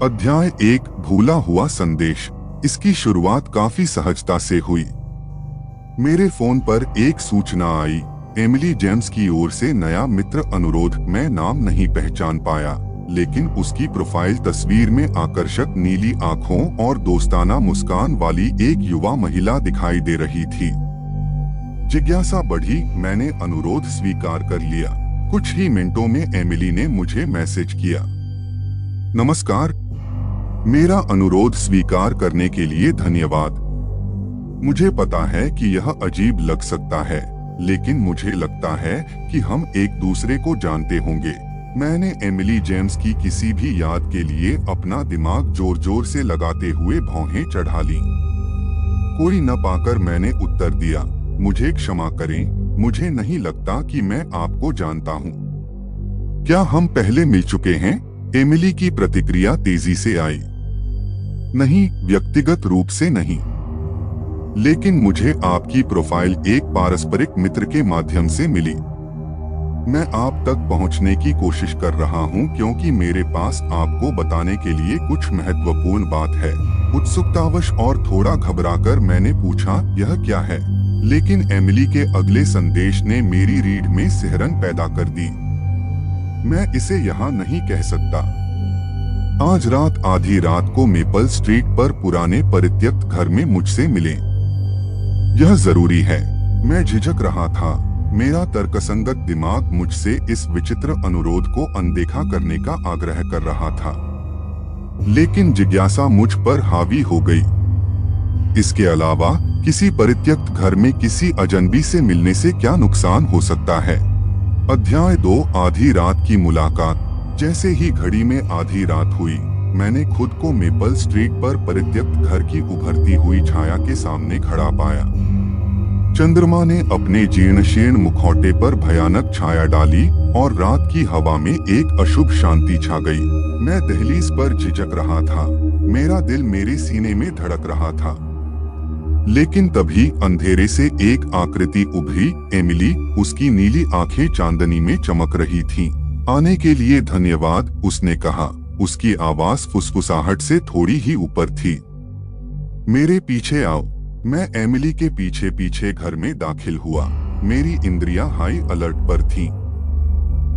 अध्याय 1 भूला हुआ संदेश। इसकी शुरुआत काफी सहजता से हुई। मेरे फोन पर एक सूचना आई, एमिली जेम्स की ओर से नया मित्र अनुरोध। मैं नाम नहीं पहचान पाया, लेकिन उसकी प्रोफाइल तस्वीर में आकर्षक नीली आंखों और दोस्ताना मुस्कान वाली एक युवा महिला दिखाई दे रही थी। जिज्ञासा बढ़ी, मैंने अनुरोध स्वीकार कर लिया। कुछ ही मिनटों में एमिली ने मुझे मैसेज किया, नमस्कार, मेरा अनुरोध स्वीकार करने के लिए धन्यवाद। मुझे पता है कि यह अजीब लग सकता है, लेकिन मुझे लगता है कि हम एक दूसरे को जानते होंगे। मैंने एमिली जेम्स की किसी भी याद के लिए अपना दिमाग जोर जोर से लगाते हुए भौहें चढ़ा ली। कोई न पाकर मैंने उत्तर दिया, मुझे क्षमा करें, मुझे नहीं लगता कि मैं आपको जानता हूँ। क्या हम पहले मिल चुके हैं? एमिली की प्रतिक्रिया तेजी से आई। नहीं, व्यक्तिगत रूप से नहीं, लेकिन मुझे आपकी प्रोफाइल एक पारस्परिक मित्र के माध्यम से मिली। मैं आप तक पहुंचने की कोशिश कर रहा हूं क्योंकि मेरे पास आपको बताने के लिए कुछ महत्वपूर्ण बात है। उत्सुकतावश और थोड़ा घबराकर मैंने पूछा, यह क्या है? लेकिन एमिली के अगले संदेश ने मेरी रीढ़ में सिहरन पैदा कर दी। मैं इसे यहाँ नहीं कह सकता। आज रात आधी रात को मेपल स्ट्रीट पर पुराने परित्यक्त घर में मुझसे मिलें। यह जरूरी है। मैं झिझक रहा था। मेरा तर्कसंगत दिमाग मुझसे इस विचित्र अनुरोध को अनदेखा करने का आग्रह कर रहा था, लेकिन जिज्ञासा मुझ पर हावी हो गई। इसके अलावा किसी परित्यक्त घर में किसी अजनबी से मिलने से क्या नुकसान हो सकता है? अध्याय 2 आधी रात की मुलाकात। जैसे ही घड़ी में आधी रात हुई, मैंने खुद को मेपल स्ट्रीट पर परित्यक्त घर की उभरती हुई छाया के सामने खड़ा पाया। चंद्रमा ने अपने जीर्ण मुखौटे पर भयानक छाया डाली और रात की हवा में एक अशुभ शांति छा गई। मैं दहलीज पर झिझक रहा था, मेरा दिल मेरे सीने में धड़क रहा था। लेकिन तभी अंधेरे से एक आकृति उभरी, एमिली। उसकी नीली आंखें चांदनी में चमक रही थीं। आने के लिए धन्यवाद, उसने कहा। उसकी आवाज फुसफुसाहट से थोड़ी ही ऊपर थी। मेरे पीछे आओ। मैं एमिली के पीछे पीछे घर में दाखिल हुआ। मेरी इंद्रियां हाई अलर्ट पर थीं।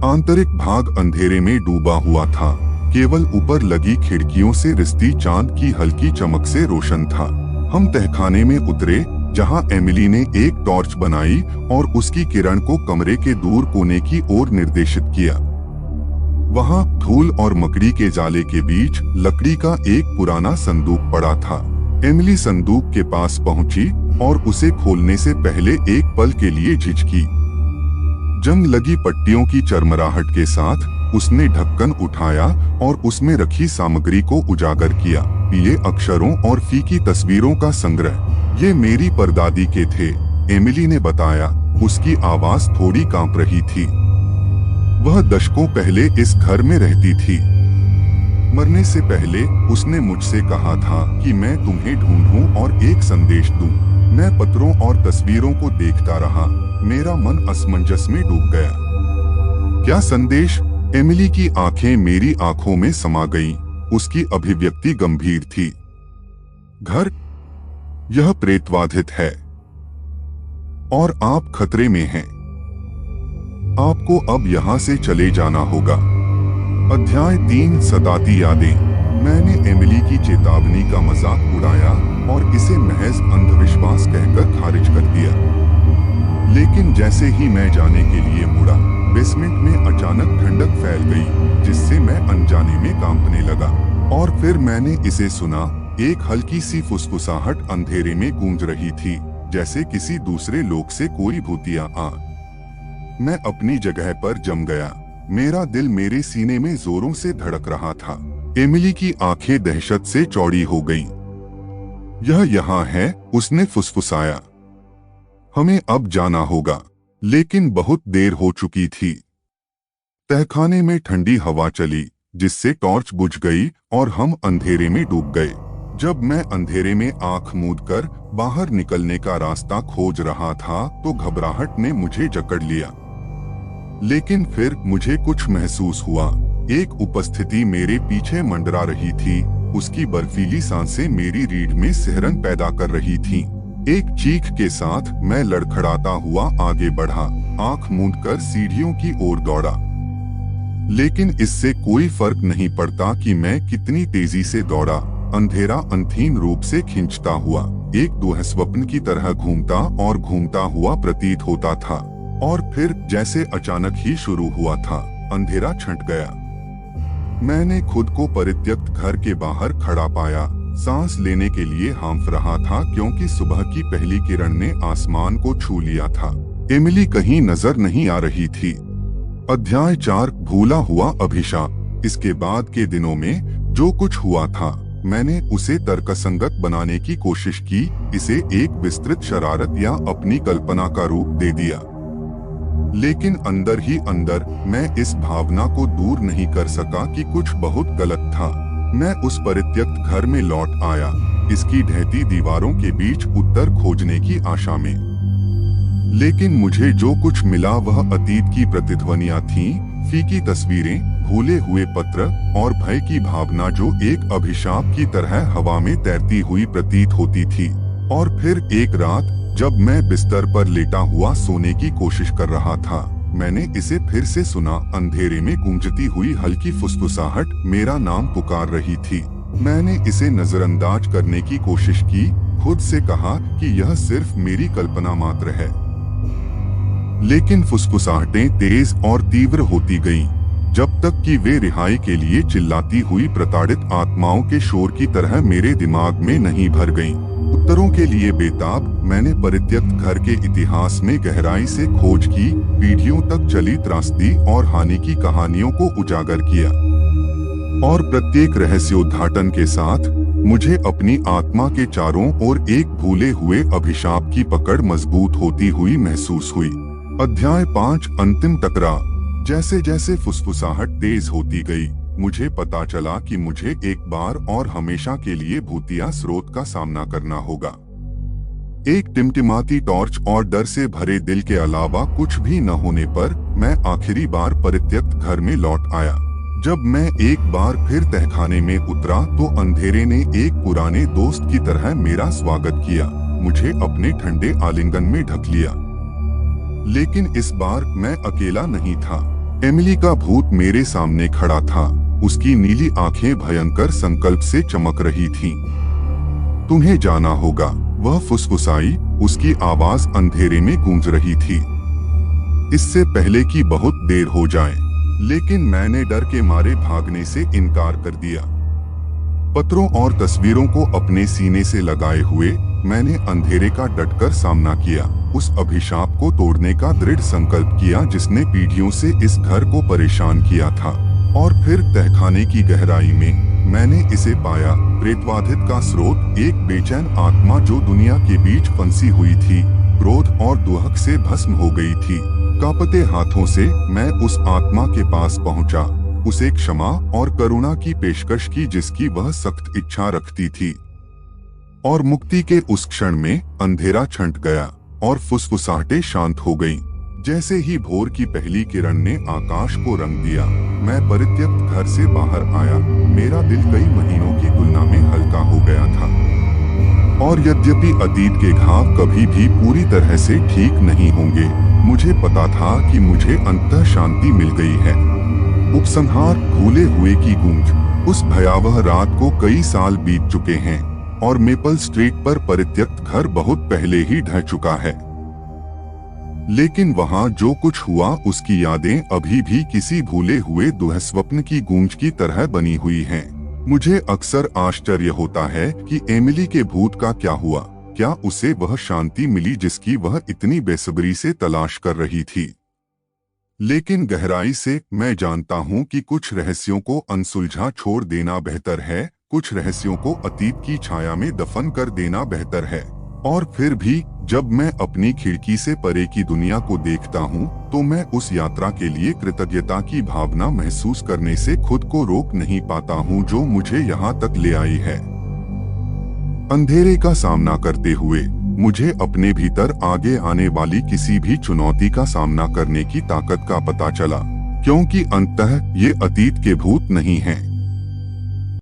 आंतरिक भाग अंधेरे में डूबा हुआ था। केवल ऊपर लगी खिड़कियों से रिश्ती चांद की हल्की चमक से रोशन था। हम तहखाने में उतरे, जहां एमिली ने एक टॉर्च बनाई और उसकी किरण को कमरे के दूर कोने की ओर निर्देशित किया। वहां धूल और मकड़ी के जाले के बीच लकड़ी का एक पुराना संदूक पड़ा था। एमिली संदूक के पास पहुंची और उसे खोलने से पहले एक पल के लिए झिझकी। जंग लगी पट्टियों की चरमराहट के साथ उसने ढक्कन उठाया और उसमें रखी सामग्री को उजागर किया। पीले अक्षरों और फीकी तस्वीरों का संग्रह। ये मेरी परदादी के थे, एमिली ने बताया। उसकी आवाज थोड़ी कांप रही थी। वह दशकों पहले इस घर में रहती थी। मरने से पहले उसने मुझसे कहा था कि मैं तुम्हें ढूंढूं और एक संदेश दूं। मैं पत्रों और तस्वीरों को देखता रहा, मेरा मन असमंजस में डूब गया। क्या संदेश? एमिली की आंखें मेरी आंखों में समा गईं। उसकी अभिव्यक्ति गंभीर थी। घर, यह प्रेतवाधित है और आप खतरे में हैं। आपको अब यहाँ से चले जाना होगा। अध्याय 3 सताती यादें। मैंने एमिली की चेतावनी का मजाक उड़ाया और इसे महज अंधविश्वास कहकर खारिज कर दिया। लेकिन जैसे ही मैं जाने के लिए मुड़ा, बेसमेंट में अचानक ठंडक फैल गई, जिससे मैं अनजाने में कांपने लगा। और फिर मैंने इसे सुना। एक हल्की सी फुसफुसाहट अंधेरे में गूंज रही थी, जैसे किसी दूसरे लोक से कोई भूतिया आ। मैं अपनी जगह पर जम गया। मेरा दिल मेरे सीने में जोरों से धड़क रहा था। एमिली की आंखें दहशत से चौड़ी हो गईं। यह यहाँ है, उसने फुसफुसाया। हमें अब जाना होगा। लेकिन बहुत देर हो चुकी थी। तहखाने में ठंडी हवा चली, जिससे टॉर्च बुझ गई और हम अंधेरे में डूब गए। जब मैं अंधेरे में आंख मूंदकर बाहर निकलने का रास्ता खोज रहा था, तो घबराहट ने मुझे जकड़ लिया। लेकिन फिर मुझे कुछ महसूस हुआ। एक उपस्थिति मेरे पीछे मंडरा रही थी। उसकी बर्फीली सांसें मेरी रीढ़ में सिहरन पैदा कर रही थीं। एक चीख के साथ मैं लड़खड़ाता हुआ आगे बढ़ा, आंख मूंदकर सीढ़ियों की ओर दौड़ा। लेकिन इससे कोई फर्क नहीं पड़ता कि मैं कितनी तेजी से दौड़ा। अंधेरा अंतहीन रूप से खिंचता हुआ एक दुःस्वप्न की तरह घूमता और घूमता हुआ प्रतीत होता था, और फिर जैसे अचानक ही शुरू हुआ था, अंधेरा छंट गया। मैंने खुद को परित्यक्त घर के बाहर खड़ा पाया। सांस लेने के लिए हाँफ रहा था क्योंकि सुबह की पहली किरण ने आसमान को छू लिया था। एमिली कहीं नजर नहीं आ रही थी। अध्याय 4, भूला हुआ अभिशाप। इसके बाद के दिनों में जो कुछ हुआ था, मैंने उसे तर्कसंगत बनाने की कोशिश की, इसे एक विस्तृत शरारत या अपनी कल्पना का रूप दे दिया। लेकिन अंदर ही अंदर मैं इस भावना को दूर नहीं कर सका कि कुछ बहुत गलत था। मैं उस परित्यक्त घर में लौट आया, इसकी ढहती दीवारों के बीच उत्तर खोजने की आशा में। लेकिन मुझे जो कुछ मिला वह अतीत की प्रतिध्वनियां थीं, फीकी तस्वीरें, भूले हुए पत्र और भय की भावना जो एक अभिशाप की तरह हवा में तैरती हुई प्रतीत होती थी। और फिर एक रात जब मैं बिस्तर पर लेटा हुआ सोने की कोशिश कर रहा था, मैंने इसे फिर से सुना। अंधेरे में गूंजती हुई हल्की फुसफुसाहट मेरा नाम पुकार रही थी। मैंने इसे नजरअंदाज करने की कोशिश की, खुद से कहा कि यह सिर्फ मेरी कल्पना मात्र है। लेकिन फुसफुसाहटें तेज और तीव्र होती गईं, जब तक कि वे रिहाई के लिए चिल्लाती हुई प्रताड़ित आत्माओं के शोर की तरह मेरे दिमाग में नहीं भर गईं। उत्तरों के लिए बेताब मैंने परित्यक्त घर के इतिहास में गहराई से खोज की, पीढ़ियों तक चली त्रासदी और हानि की कहानियों को उजागर किया। और प्रत्येक रहस्योद्घाटन के साथ मुझे अपनी आत्मा के चारों ओर एक भूले हुए अभिशाप की पकड़ मजबूत होती हुई महसूस हुई। अध्याय 5, अंतिम टकराव। जैसे जैसे फुसफुसाहट तेज होती गई, मुझे पता चला कि मुझे एक बार और हमेशा के लिए भूतिया स्रोत का सामना करना होगा। एक टिमटिमाती टॉर्च और डर से भरे दिल के अलावा कुछ भी न होने पर मैं आखिरी बार परित्यक्त घर में लौट आया। जब मैं एक बार फिर तहखाने में उतरा तो अंधेरे ने एक पुराने दोस्त की तरह मेरा स्वागत किया, मुझे अपने ठंडे आलिंगन में ढक लिया। लेकिन इस बार मैं अकेला नहीं था। एमिली का भूत मेरे सामने खड़ा था, उसकी नीली आंखें भयंकर संकल्प से चमक रही थीं। तुम्हें जाना होगा, वह फुसफुसाई, उसकी आवाज अंधेरे में गूंज रही थी। इससे पहले कि बहुत देर हो जाए, लेकिन मैंने डर के मारे भागने से इनकार कर दिया। पत्रों और तस्वीरों को अपने सीने से लगाए हुए मैंने अंधेरे का डटकर सामना किया, उस अभिशाप को तोड़ने का दृढ़ संकल्प किया जिसने पीढ़ियों से इस घर को परेशान किया था। और फिर तहखाने की गहराई में मैंने इसे पाया, प्रेतवाधित का स्रोत, एक बेचैन आत्मा जो दुनिया के बीच फंसी हुई थी, क्रोध और दुहक से भस्म हो गई थी। कांपते हाथों से मैं उस आत्मा के पास पहुंचा, उसे क्षमा और करुणा की पेशकश की जिसकी वह सख्त इच्छा रखती थी। और मुक्ति के उस क्षण में अंधेरा छंट गया और फुसफुसाहटें शांत हो गईं। जैसे ही भोर की पहली किरण ने आकाश को रंग दिया, मैं परित्यक्त घर से बाहर आया। मेरा दिल कई महीनों की तुलना में हल्का हो गया था। और यद्यपि अतीत के घाव कभी भी पूरी तरह से ठीक नहीं होंगे, मुझे पता था कि मुझे अंततः शांति मिल गई है। उपसंहार, भूले हुए की गूंज। उस भयावह रात को कई साल बीत चुके हैं और मेपल स्ट्रीट पर परित्यक्त घर बहुत पहले ही ढह चुका है। लेकिन वहां जो कुछ हुआ उसकी यादें अभी भी किसी भूले हुए दुःस्वप्न की गूंज की तरह बनी हुई हैं। मुझे अक्सर आश्चर्य होता है कि एमिली के भूत का क्या हुआ। क्या उसे वह शांति मिली जिसकी वह इतनी बेसब्री से तलाश कर रही थी? लेकिन गहराई से मैं जानता हूं कि कुछ रहस्यों को अनसुलझा छोड़ देना बेहतर है, कुछ रहस्यों को अतीत की छाया में दफन कर देना बेहतर है। और फिर भी जब मैं अपनी खिड़की से परे की दुनिया को देखता हूं, तो मैं उस यात्रा के लिए कृतज्ञता की भावना महसूस करने से खुद को रोक नहीं पाता हूं जो मुझे यहां तक ले आई है। अंधेरे का सामना करते हुए मुझे अपने भीतर आगे आने वाली किसी भी चुनौती का सामना करने की ताकत का पता चला। क्योंकि अंततः ये अतीत के भूत नहीं हैं।